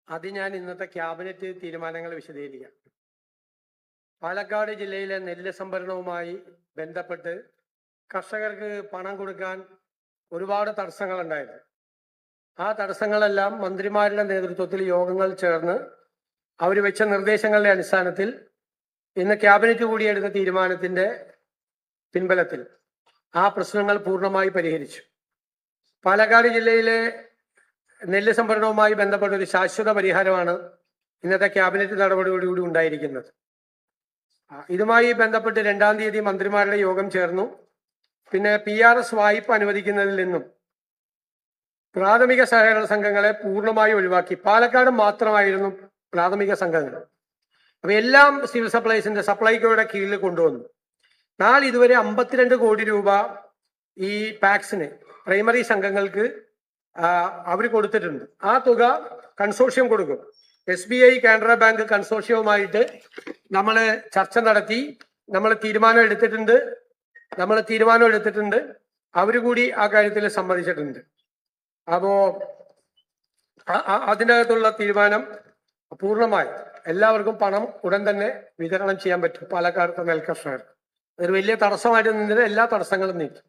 അത് ഞാൻ ഇന്നത്തെ ക്യാബിനറ്റ് തീരുമാനങ്ങൾ വിശദീകരിക്കാം. പാലക്കാട് ജില്ലയിലെ നെല്ല് സംഭരണവുമായി ബന്ധപ്പെട്ട് കർഷകർക്ക് പണം കൊടുക്കാൻ ഒരുപാട് തടസ്സങ്ങളുണ്ടായിരുന്നു. ആ തടസ്സങ്ങളെല്ലാം മന്ത്രിമാരുടെ നേതൃത്വത്തിൽ യോഗങ്ങൾ ചേർന്ന് അവർ വെച്ച നിർദ്ദേശങ്ങളുടെ അടിസ്ഥാനത്തിൽ ഇന്ന് ക്യാബിനറ്റ് കൂടിയെടുത്ത തീരുമാനത്തിന്റെ പിൻബലത്തിൽ ആ പ്രശ്നങ്ങൾ പൂർണ്ണമായി പരിഹരിച്ചു. പാലക്കാട് ജില്ലയിലെ നെല്ല് സംഭരണവുമായി ബന്ധപ്പെട്ട ഒരു ശാശ്വത പരിഹാരമാണ് ഇന്നത്തെ ക്യാബിനറ്റ് നടപടിയോടുകൂടി ഉണ്ടായിരിക്കുന്നത്. ഇതുമായി ബന്ധപ്പെട്ട് 2-ാം തീയതി മന്ത്രിമാരുടെ യോഗം ചേർന്നു. പിന്നെ PRS വായ്പ അനുവദിക്കുന്നതിൽ നിന്നും പ്രാഥമിക സഹകരണ സംഘങ്ങളെ പൂർണ്ണമായി ഒഴിവാക്കി. പാലക്കാട് മാത്രമായിരുന്നു പ്രാഥമിക സംഘങ്ങൾ. അപ്പൊ എല്ലാം സിവിൽ സപ്ലൈസിന്റെ സപ്ലൈകോയുടെ കീഴിൽ കൊണ്ടുവന്നു. ഇതുവരെ 52 കോടി രൂപ ഈ പാക്സിന് പ്രൈമറി സംഘങ്ങൾക്ക് അവർ കൊടുത്തിട്ടുണ്ട്. ആ തുക കൺസോർഷ്യം കൊടുക്കും. SBI കാനറ ബാങ്ക് കൺസോർഷ്യവുമായിട്ട് നമ്മൾ ചർച്ച നടത്തി നമ്മൾ തീരുമാനം എടുത്തിട്ടുണ്ട്. അവര് കൂടി ആ കാര്യത്തിൽ സമ്മതിച്ചിട്ടുണ്ട്. അപ്പോ അതിനകത്തുള്ള തീരുമാനം പൂർണ്ണമായി എല്ലാവർക്കും പണം ഉടൻ തന്നെ വിതരണം ചെയ്യാൻ പറ്റും. പാലക്കാട് നെൽകർഷകർക്ക് അതൊരു വലിയ തടസ്സമായിട്ട് നിന്നിട്ട് എല്ലാ തടസ്സങ്ങളും നീക്കി.